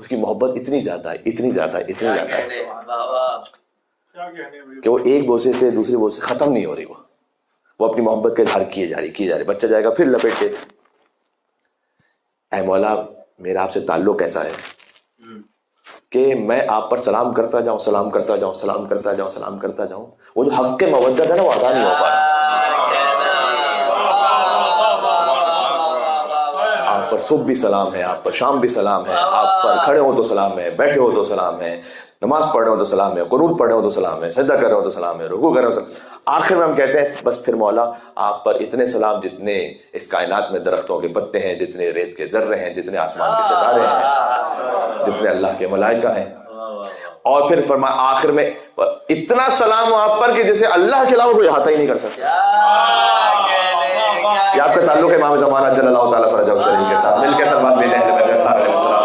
A: اس کی محبت اتنی زیادہ ہے، اتنی زیادہ ہے، اتنی زیادہ ہے کہ وہ ایک بوسے سے دوسرے بوسے ختم نہیں ہو رہی۔ وہ اپنی محبت کا اظہار کیے جا رہی، بچہ جائے گا پھر لپیٹے۔ اے مولا، میرا آپ سے تعلق ایسا ہے کہ میں آپ پر سلام کرتا جاؤں، سلام کرتا جاؤں، سلام کرتا جاؤں، سلام کرتا جاؤں، وہ جو حق کے مودت ہے نا، وہ ادا نہیں ہو پا رہا۔ آپ پر صبح بھی سلام ہے، آپ پر شام بھی سلام ہے، آپ پر کھڑے ہو تو سلام ہے، بیٹھے ہو تو سلام ہے، نماز پڑھ رہے ہو تو سلام ہے، قنوت پڑھ رہے ہو تو سلام ہے، سجدہ کر رہے ہو تو سلام ہے، رکوع کر رہے ہو تو سلام۔ آخر میں ہم کہتے ہیں بس پھر مولا آپ پر اتنے سلام جتنے اس کائنات میں درختوں کے پتے ہیں، جتنے ریت کے ذرے ہیں، جتنے آسمان کے ستارے ہیں، جتنے اللہ کے ملائکہ ہیں۔ اور پھر فرمایا آخر میں اتنا سلام ہو آپ پر کہ جسے اللہ کے علاوہ کوئی احاطہ ہی نہیں کر سکتا۔ یہ آپ کا تعلق ہے امام زمانہ جل اللہ تعالیٰ فرجہ الشریف کے ساتھ۔ مل کے سلمان بھیجیں اہل بیت اطہار علیہ السلام۔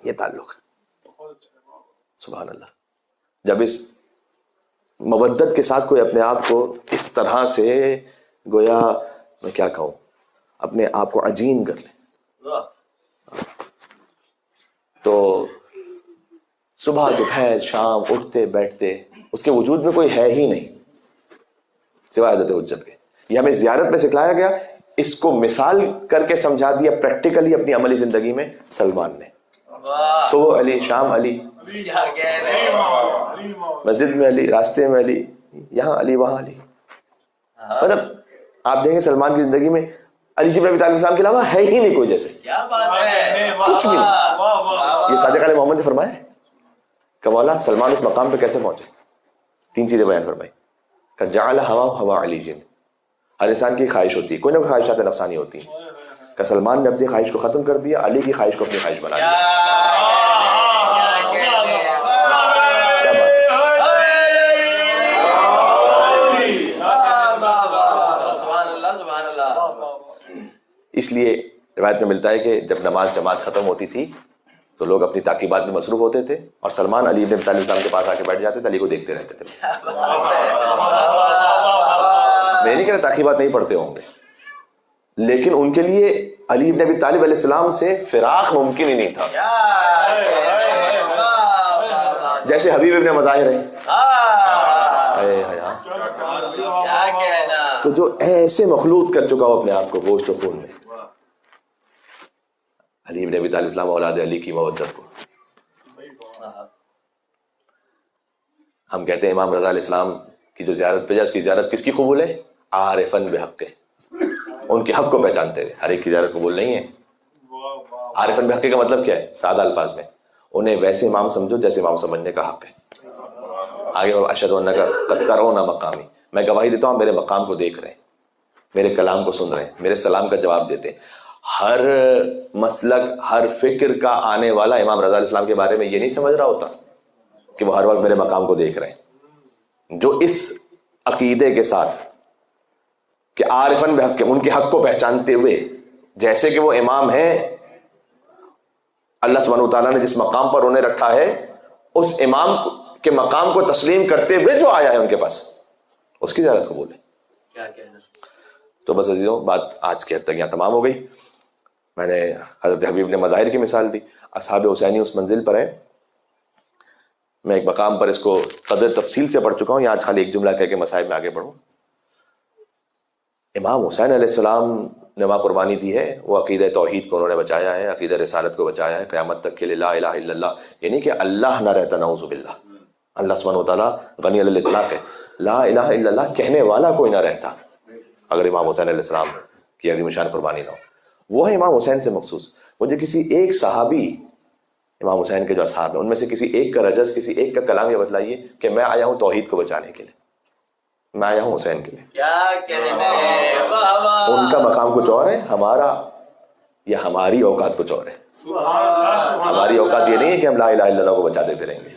A: یہ تعلق ہے، سبحان اللہ۔ جب اس مودت کے ساتھ کوئی اپنے آپ کو اس طرح سے گویا میں کیا کہوں، اپنے آپ کو عجین کر لے، تو صبح دوپہر شام اٹھتے بیٹھتے اس کے وجود میں کوئی ہے ہی نہیں سوائے حضرت حجت کے۔ یہ ہمیں زیارت میں سکھلایا گیا، اس کو مثال کر کے سمجھا دیا پریکٹیکلی اپنی عملی زندگی میں سلمان نے۔ صبح علی، شام علی، مسجد میں علی، راستے میں علی، یہاں علی، وہاں علی۔ مطلب آپ دیکھیں سلمان کی زندگی میں علی بن ابی طالب السلام کے علاوہ ہے ہی نہیں کوئی جیسے، کچھ بھی نہیں۔ یہ صادق علیہ محمد نے فرمایا کہ مولا سلمان اس مقام پہ کیسے پہنچے، 3 چیزیں بیان فرمائی کہ جعل ہوا ہوا علی جن۔ ہر انسان کی خواہش ہوتی ہے، کوئی نہ کوئی خواہشات نفسانی ہوتی ہیں، کہ سلمان نے اپنی خواہش کو ختم کر دیا، علی کی خواہش کو اپنی خواہش بنا دیا۔ اس لیے روایت میں ملتا ہے کہ جب نماز جماعت ختم ہوتی تھی تو لوگ اپنی تعقیبات میں مصروف ہوتے تھے، اور سلمان علی بن ابی طالب کے پاس آ کے بیٹھ جاتے تھے، علی کو دیکھتے رہتے تھے۔ میں نہیں کہہ رہا تعقیبات نہیں پڑھتے ہوں گے، لیکن ان کے لیے علی بن ابی طالب علیہ السلام سے فراق ممکن ہی نہیں تھا۔ جیسے حبیب ابن مظاہر ہیں. اے حیا،
B: کیا کہنا.
A: تو جو ایسے مخلوط کر چکا ہو اپنے آپ کو گوشت و خون میں. علی ابن ابی طالب اسلام اولاد علی کی مودت کو ہم کہتے ہیں امام رضا علیہ السلام کی جو زیارت پہ جائے اس کی زیارت کس کی قبول ہے؟ عارفن بحق، ان کے حق کو پہچانتے ہوئے. ہر ایک کی زیارت قبول نہیں ہے. عارفن بحق کا مطلب کیا ہے؟ سادہ الفاظ میں انہیں ویسے امام سمجھو جیسے امام سمجھنے کا حق ہے. آگے اشہد انک قد ترون مقامی، میں گواہی دیتا ہوں میرے مقام کو دیکھ رہے ہیں، میرے کلام کو سن رہے ہیں، میرے سلام کا جواب دیتے ہیں. ہر مسلک ہر فکر کا آنے والا امام رضا علیہ السلام کے بارے میں یہ نہیں سمجھ رہا ہوتا کہ وہ ہر وقت میرے مقام کو دیکھ رہے ہیں. جو اس عقیدے کے ساتھ کہ عارفن بحق، ان کے حق کو پہچانتے ہوئے جیسے کہ وہ امام ہیں، اللہ سبحانہ وتعالیٰ نے جس مقام پر انہیں رکھا ہے اس امام کے مقام کو تسلیم کرتے ہوئے جو آیا ہے ان کے پاس، اس کی زیارت قبول ہے.
B: کیا کہنا.
A: تو بس عزیزوں، بات آج کی حد تک یہاں تمام ہو گئی. میں نے حضرت حبیب نے مظاہر کی مثال دی. اصحاب حسینی اس منزل پر ہیں. میں ایک مقام پر اس کو قدر تفصیل سے پڑھ چکا ہوں، یہاں آج خالی ایک جملہ کہہ کے مسائل میں آگے بڑھوں. امام حسین علیہ السلام نے وہاں قربانی دی ہے، وہ عقیدہ توحید کو انہوں نے بچایا ہے، عقیدہ رسالت کو بچایا ہے قیامت تک کے لیے. لا الہ الا اللہ، یعنی کہ اللہ نہ رہتا، نعوذ باللہ. اللہ سبحانہ وتعالیٰ غنی علی الاطلاق ہے. لا الہ الا اللہ کہنے والا کوئی نہ رہتا اگر امام حسین علیہ السلام کی عظیم شان قربانی نہ ہو. وہ ہے امام حسین سے مخصوص. مجھے کسی ایک صحابی امام حسین کے جو اصحاب ہیں ان میں سے کسی ایک کا رجز، کسی ایک کا کلام یہ بتلائیے کہ میں آیا ہوں توحید کو بچانے کے لیے، میں آیا ہوں حسین کے لیے.
B: کیا کہنے. واہ واہ.
A: ان کا مقام کچھ اور ہے، ہمارا یا ہماری اوقات کچھ اور ہے. ہماری اوقات یہ نہیں ہے کہ ہم لا الہ الا اللہ کو بچاتے پھریں گے.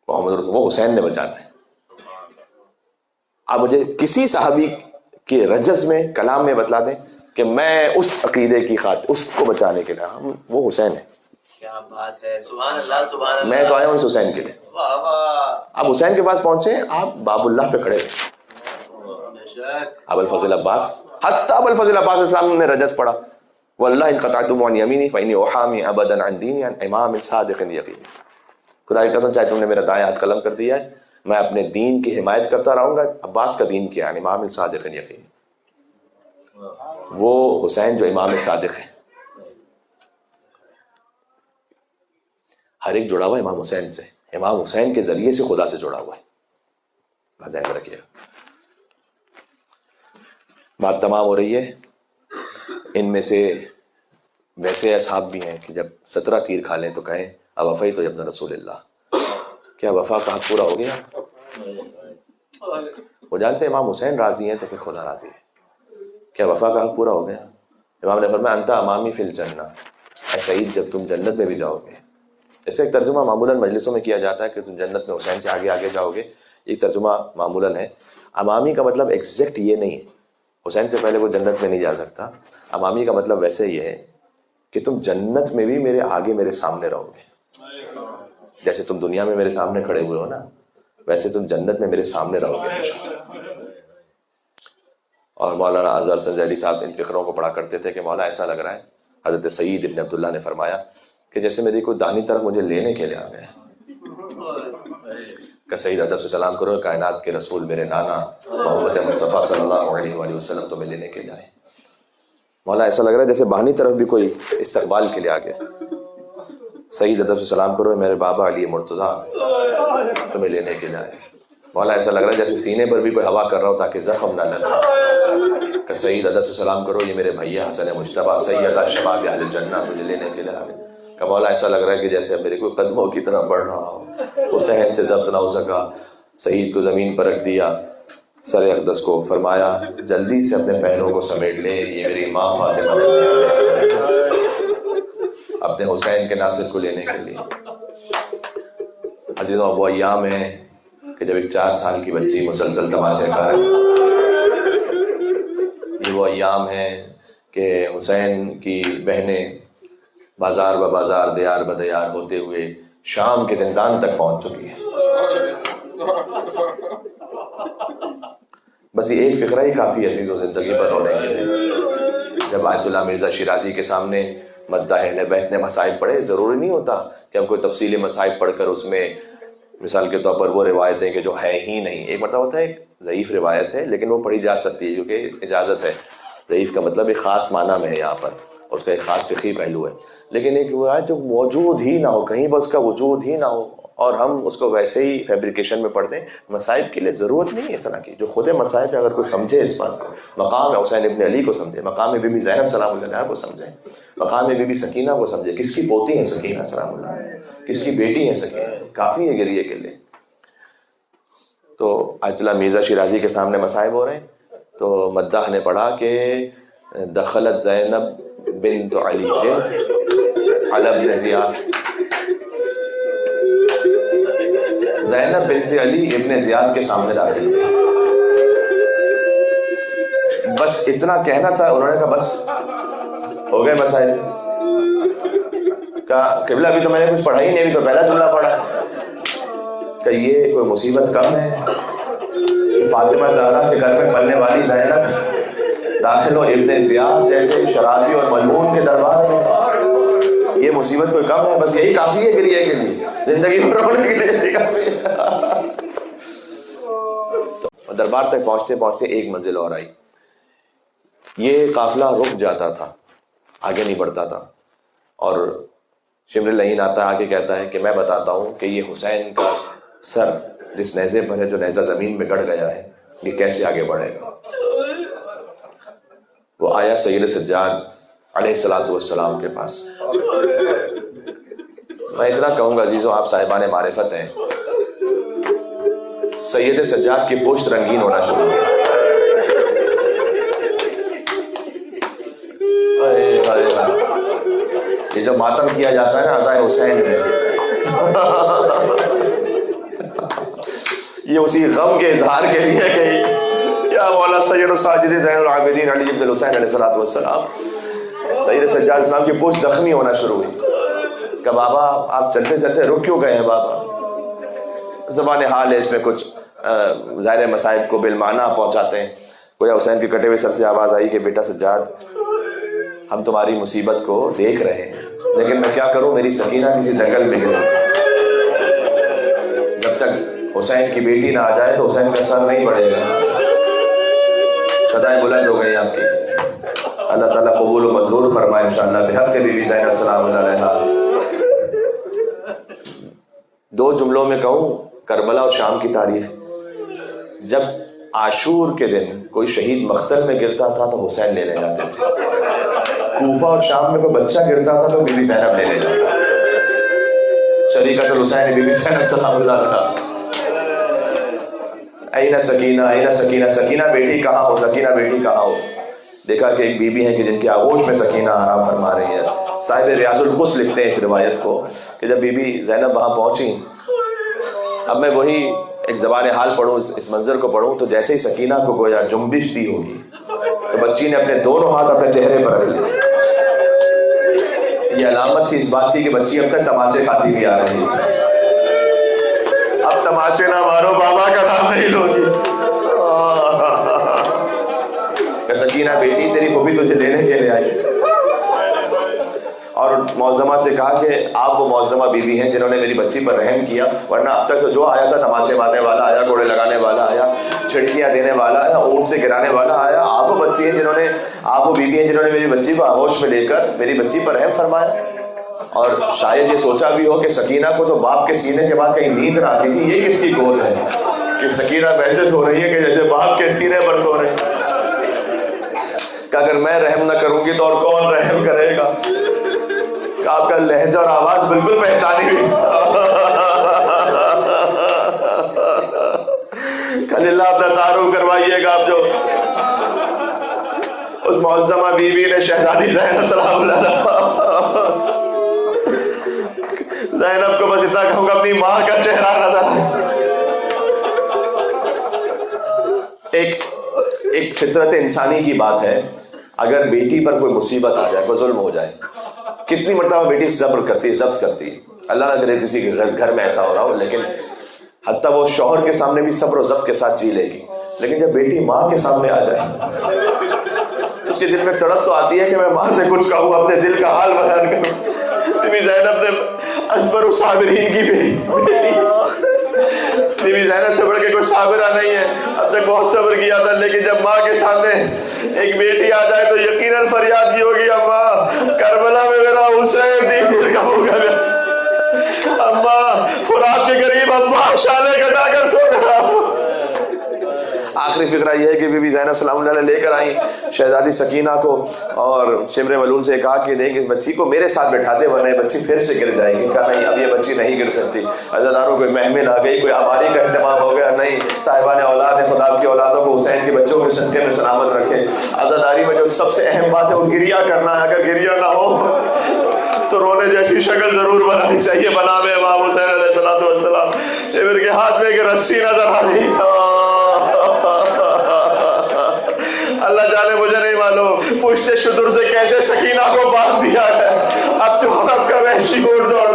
A: محمد رسول، وہ حسین نے بچانا ہے. آپ مجھے کسی صحابی کے رجز میں کلام میں بتلا دیں کہ میں اس عقیدے کی خاطر اس کو بچانے کے لیے، وہ حسین ہے.
B: کیا بات ہے. سبحان اللہ سبحان اللہ.
A: میں تو آیا ہوں اس حسین کے لیے.
B: واہ واہ.
A: آپ حسین کے پاس پہنچے، آپ باب اللہ پہ کھڑے ہیں. ابو الفضل عباس، حتیٰ ابو الفضل عباس اسلام نے رجز پڑھا، واللہ ان قطعتم عن یمینی فانی احامی ابدا عن دینی عن امام صادق یقین. خدا کی قسم چاہے تم نے میرا دائیں ہاتھ قلم کر دیا ہے، میں اپنے دین کی حمایت کرتا رہوں گا. عباس کا دین کیا ہے؟ امام صادق یقین. وہ حسین جو امام صادق ہے. ہر ایک جڑا ہوا ہے امام حسین سے، امام حسین کے ذریعے سے خدا سے جڑا ہوا ہے. ذہن میں رکھیے. بات تمام ہو رہی ہے. ان میں سے ویسے اصحاب بھی ہیں کہ جب 17 تیر کھا لیں تو کہیں اوفیت تو ابن رسول اللہ، کیا وفا کا حق پورا ہو گیا؟ وہ جانتے ہیں امام حسین راضی ہیں تو پھر خدا راضی ہے. کیا وفا کا حق پورا ہو گیا؟ امام نے فرمایا انت امامی فی الجنہ، اے سعید جب تم جنت میں بھی جاؤ گے. اس سے ایک ترجمہ معمولاً مجلسوں میں کیا جاتا ہے کہ تم جنت میں حسین سے آگے آگے جاؤ گے. ایک ترجمہ معمولاً ہے. امامی کا مطلب ایگزیکٹ یہ نہیں ہے، حسین سے پہلے وہ جنت میں نہیں جا سکتا. امامی کا مطلب ویسے یہ ہے کہ تم جنت میں بھی میرے آگے میرے سامنے رہو گے. جیسے تم دنیا میں میرے سامنے کھڑے ہوئے ہو نا، ویسے تم جنت میں میرے سامنے رہو گے. اور مولانا اظہر سنجالی صاحب ان فقروں کو پڑھا کرتے تھے کہ مولا ایسا لگ رہا ہے، حضرت سعید ابن عبداللہ نے فرمایا کہ جیسے میری کوئی دانی طرف مجھے لینے کے لیے آ گیا. کہ سعید ادب سے سلام کرو، کائنات کے رسول میرے نانا محمد مصطفیٰ صلی اللہ علیہ وآلہ وسلم تمہیں لینے کے لیے آئے. مولا ایسا لگ رہا ہے جیسے بہانی طرف بھی کوئی استقبال کے لیے آ گیا. سعید ادب سے سلام کرو، میرے بابا علی مرتضیٰ تمہیں لینے کے لیے آئے. مولا ایسا لگ رہا ہے جیسے سینے پر بھی کوئی ہوا کر رہا ہو تاکہ زخم نہ لگے. کہ سعید ادب سے سلام کرو، یہ میرے بھیا حسن مجتبیٰ سیدہ شباب اہل جنہ تجھے لینے کے لیے آئے. کہ مولا ایسا لگ رہا ہے کہ جیسے میرے کوئی قدموں کی طرح بڑھ رہا ہو. حسین سے ضبط نہ ہو سکا، سعید کو زمین پر رکھ دیا، سر اقدس کو فرمایا جلدی سے اپنے پہنوں کو سمیٹ لے، یہ میری ماں فاطمہ اپنے حسین کے ناصر کو لینے کے لیے. عزیزوں، وہ ایام ہے کہ جب ایک 4 سال کی بچی مسلسل تماچے کھا رہی. یہ وہ ایام ہے کہ حسین کی بہنیں بازار ب بازار دیار ب دیار ہوتے ہوئے شام کے زندان تک پہنچ چکی ہے. بس یہ ایک فقرہ ہی کافی عزیز و زندگی پر رونے کے لیے. جب آیت اللہ مرزا شیرازی کے سامنے مداح اہل بیت نے مسائب پڑھے، ضروری نہیں ہوتا کہ ہم کوئی تفصیلی مسائب پڑھ کر اس میں مثال کے طور پر وہ روایتیں کہ جو ہے ہی نہیں، ایک مرتبہ ہوتا ہے ایک ضعیف روایت ہے لیکن وہ پڑھی جا سکتی ہے کیونکہ اجازت ہے، ضعیف کا مطلب ایک خاص معنی میں ہے یہاں پر، اس کا ایک خاص فقہی پہلو ہے، لیکن ایک روایت جو موجود ہی نہ ہو، کہیں پر اس کا وجود ہی نہ ہو اور ہم اس کو ویسے ہی فیبریکیشن میں پڑھ دیں، مصائب کے لیے ضرورت نہیں ہے اس طرح کی، جو خود مصائب ہے اگر کوئی سمجھے اس بات کو، مقام حسین ابن علی کو سمجھے، مقام بی بی زینب سلام اللہ علیہا کو سمجھے، مقام بی بی سکینہ کو سمجھے، کس کی پوتی ہیں سکینہ سلام اللہ علیہا، کس کی بیٹی ہیں سکینہ، کافی ہے گریے کے لیے۔ تو آیت اللہ مرزا شیرازی کے سامنے مصائب ہو رہے ہیں تو مداح نے پڑھا کہ دخلت زینب بنت علی علی ابن زیاد، زینب بنت علی ابن زیاد کے سامنے داخل ہوئی، بس اتنا کہنا تھا، انہوں نے کہا بس ہو گئے مسائل، کہا قبلہ ابھی تو میں نے کچھ پڑھا ہی نہیں، ابھی تو پہلا جملہ پڑھا، کہ یہ کوئی مصیبت کم ہے کہ فاطمہ زہرا کے گھر میں پلنے والی زینب داخل ہو ابن زیاد جیسے شرابی اور ملعون کے دربار میں، یہ مصیبت کوئی کم ہے، بس یہی کافی ہے گریے کے لیے، زندگی میں رونے کے لیے یہی کافی ہے۔ تو دربار تک پہنچتے پہنچتے ایک منزل اور آئی، یہ قافلہ رک جاتا تھا، آگے نہیں بڑھتا تھا، اور شمر لعین آتا ہے آگے کہتا ہے کہ میں بتاتا ہوں کہ یہ حسین کا سر جس نیزے پر ہے، جو نیزہ زمین میں گڑ گیا ہے، یہ کیسے آگے بڑھے گا۔ وہ آیا سید سجاد علیہ السلام کے پاس، میں اتنا کہوں گا عزیزوں، آپ صاحبان معرفت ہیں، سید سجاد کی پشت رنگین ہونا شروع ہوا، یہ جو ماتم کیا جاتا ہے نا عزائے حسین میں، یہ اسی غم کے اظہار کے لیے کہ یا مولا سید الساجدین زین العابدین علی بن الحسین علیہ السلام، سید سجاد اسلام کی پشت زخمی ہونا شروع ہوئی، کہ بابا آپ چلتے چلتے رک کیوں گئے ہیں بابا، زبان حال ہے اس میں کچھ ظاہر مسائب کو بالمعنی پہنچاتے ہیں۔ گویا حسین کے کٹے ہوئے سر سے آواز آئی کہ بیٹا سجاد، ہم تمہاری مصیبت کو دیکھ رہے ہیں لیکن میں کیا کروں، میری سکینہ کسی جنگل میں گئی، جب تک حسین کی بیٹی نہ آ جائے تو حسین کا سر نہیں بڑھے گا۔ صدائیں بلند ہو گئی آپ کی، اللہ تعالیٰ قبول و منظور فرمائے انشاءاللہ بحق بی بی زینب سلام اللہ علیہا۔ دو جملوں میں کہوں کربلا اور شام کی تاریخ، جب عاشور کے دن کوئی شہید مقتل میں گرتا تھا تو حسین لینے جاتے تھے، کوفہ اور شام میں کوئی بچہ گرتا تھا تو بی بی زینب لینے جاتا، شریکت الحسین بی بی زینب سلام اللہ علیہا۔ این سکینہ این سکینہ، سکینہ بیٹی کہاں ہو، سکینہ بیٹی کہاں ہو۔ دیکھا کہ ایک بی بی ہے کہ جن کی آغوش میں سکینہ آرام فرما رہی ہے۔ صاحب ریاض القدس لکھتے ہیں اس روایت کو کہ جب بی بی زینب وہاں پہنچی، اب میں وہی ایک زبان حال پڑھوں، اس منظر کو پڑھوں، تو جیسے ہی سکینہ کو گویا جنبش دی ہوگی تو بچی نے اپنے دونوں ہاتھ اپنے چہرے پر رکھ لیے، یہ علامت تھی اس بات کی کہ بچی اب تک تماچے کھاتی بھی آ رہی ہے، اب تماچے نہ مارو بابا کا نام نہیں لوگی۔ کہ سکینہ بیٹی تیری پھوپھی تجھے لینے کے لیے آئی، اور معظمہ سے کہا کہ آپ وہ معظمہ بی بی ہیں جنہوں نے میری بچی پر رحم کیا، ورنہ اب تک تو جو آیا تھا تماچے مارنے والا آیا، گوڑے لگانے والا آیا، چھڑکیاں دینے والا آیا، اونٹ سے گرانے والا آیا، آپ وہ بچی ہیں جنہوں نے، آپ وہ بی بی ہیں جنہوں نے میری بچی کو آغوش میں لے کر میری بچی پر رحم فرمایا۔ اور شاید یہ سوچا بھی ہو کہ سکینہ کو تو باپ کے سینے کے بعد کہیں نیند نہ آتی تھی، یہ کس کی گود ہے کہ سکینہ ویسے سو رہی ہے کہ جیسے باپ کے سینے پر سو رہی ہے، کہ اگر میں رحم نہ کروں گی تو اور کون رحم کرے گا۔ کہ آپ کا لہجہ اور آواز بالکل پہچانی ہوئی، کل اللہ اپنا تعارف کروائیے گا آپ جو اس معظمہ بی بی نے شہزادی زینب سلام اللہ علیہا، زینب کو بس اتنا کہوں گا اپنی ماں کا چہرہ نظر، ایک فطرت انسانی کی بات ہے، اگر بیٹی پر کوئی مصیبت آ جائے، کوئی ظلم ہو جائے، کتنی مرتبہ بیٹی صبر کرتی ہے، ضبط کرتی ہے، اللہ نہ کرے کسی کے گھر میں ایسا ہو رہا ہو، لیکن حتیٰ وہ شوہر کے سامنے بھی صبر و ضبط کے ساتھ جی لے گی، لیکن جب بیٹی ماں کے سامنے آ جائے اس کے دل میں تڑپ تو آتی ہے کہ میں ماں سے کچھ کہوں، اپنے دل کا حال بیان کروں۔ بی بی زینب نے اصبر الصابرین کی بیٹی بی بی زینب سے بڑھ کے کوئی صابرہ نہیں ہے، اب تک بہت صبر کیا تھا، لیکن جب ماں کے سامنے ایک بیٹی آ جائے تو یقیناً فریاد کی ہوگی، اماں کربلا میں میرا حسین دل کا ہو گیا، اماں فرات کے قریب اماں شالے کٹا کر سو رہا ہوں۔ آخری فقرہ یہ ہے کہ بی بی زینب سلام اللہ علیہ لے کر آئیں شہزادی سکینہ کو، اور شمر ملون سے کہا کہ دیکھ اس بچی کو میرے ساتھ بٹھا دے ورنہ بچی پھر سے گر جائے گی۔ کہا نہیں، اب یہ بچی نہیں گر سکتی۔ عزاداروں کوئی محمل آ گئی، کوئی آباری کا اہتمام ہو گیا، نہیں صاحبان اولاد خدا کی اولادوں کو حسین کے بچوں کے صدقے میں سلامت رکھے۔ عزاداری میں جو سب سے اہم بات ہے وہ گریہ کرنا ہے، اگر گریہ نہ ہو تو رونے جیسی شکل ضرور بنانی چاہیے۔ بنا میں امام حسین علیہ السلام، شمر کے ہاتھ میں ایک رسی نظر آ رہی ہے، اللہ جانے مجھے نہیں معلوم پشت شتر سے کیسے سکینہ کو باندھ دیا ہے۔ اب تو عرب کا وحشی گھوڑ دوڑ،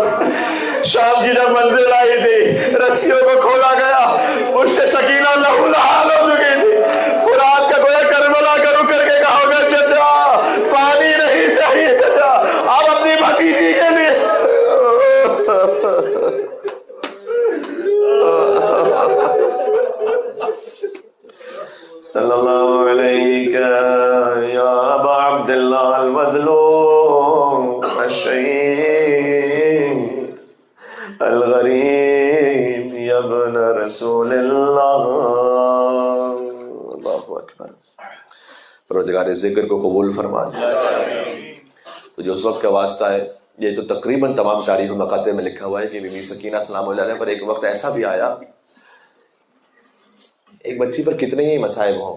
A: شام کی جب منزل آئی تھی رسیوں کو کھولا گیا، پشت سکینہ لہو لہال ہو چکی تھی۔ فرات کا گویا کربلا کا رک کر کے کہا ہوگا چچا پانی نہیں چاہیے چچا، آپ اپنی بھتیجی کے لیے۔ صلی اللہ علیہ یا ابا عبداللہ المظلوم الشہید الغریب یا ابن رسول اللہ۔ اللہ اکبر۔ پروردگار ذکر کو قبول فرما دے۔ تو جو اس وقت کا واسطہ ہے، یہ تو تقریباً تمام تاریخ مقاطع میں لکھا ہوا ہے کہ بی بی سکینہ سلام اللہ علیہ پر ایک وقت ایسا بھی آیا، ایک بچی پر کتنے ہی مصائب ہوں،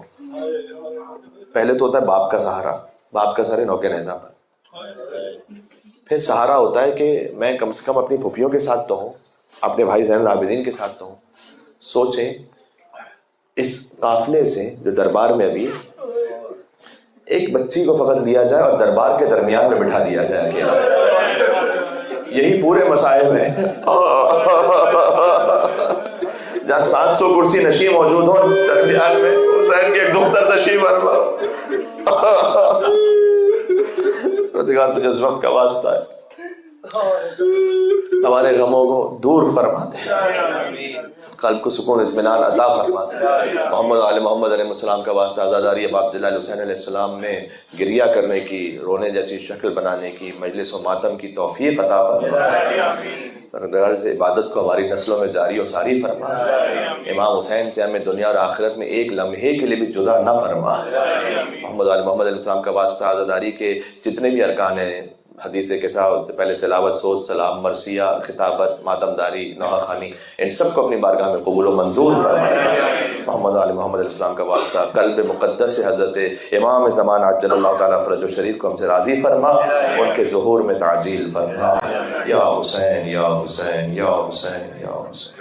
A: پہلے تو ہوتا ہے باپ کا سہارا، باپ کا سہارے نوکے نہزا پر، پھر سہارا ہوتا ہے کہ میں کم سے کم اپنی پھوپھیوں کے ساتھ تو ہوں، اپنے بھائی زین العابدین کے ساتھ تو ہوں۔ سوچیں اس قافلے سے جو دربار میں ابھی ایک بچی کو فقط لیا جائے اور دربار کے درمیان میں بٹھا دیا جائے اکیلا، یہی پورے مصائب ہیں۔ جہاں 700 کرسی نشین موجود ہو، درمیان میں حسین کے ایک دختر تشریف فرما۔ پروردگار تجھے اس وقت کا واسطہ ہے، ہمارے غموں کو دور فرما دے، قلب کو سکون اطمینان عطا فرما دے۔ محمد آل محمد علیہ السلام کا واسطہ عزاداری ابا عبداللہ حسین علیہ السلام میں گریہ کرنے کی، رونے جیسی شکل بنانے کی، مجلس و ماتم کی توفیق عطا فرما دے۔ پروردگار سے عبادت کو ہماری نسلوں میں جاری و ساری فرما، امام حسین سے ہمیں دنیا اور آخرت میں ایک لمحے کے لیے بھی جدا نہ فرما۔ محمد آل محمد علیہ السلام کا واسطہ عزاداری کے جتنے بھی ارکان ہیں، حدیث کے ساتھ پہلے تلاوت، سوز، سلام، مرثیہ، خطابت، ماتم داری، نوحہ خوانی، ان سب کو اپنی بارگاہ میں قبول و منظور فرمائے۔ محمد آل محمد علیہ السلام کا واسطہ قلب مقدس سے حضرت امام زمان عجل اللہ تعالیٰ فرج و شریف کو ہم سے راضی فرما، ان کے ظہور میں تعجیل فرما۔ یا حسین یا حسین یا حسین یا حسین۔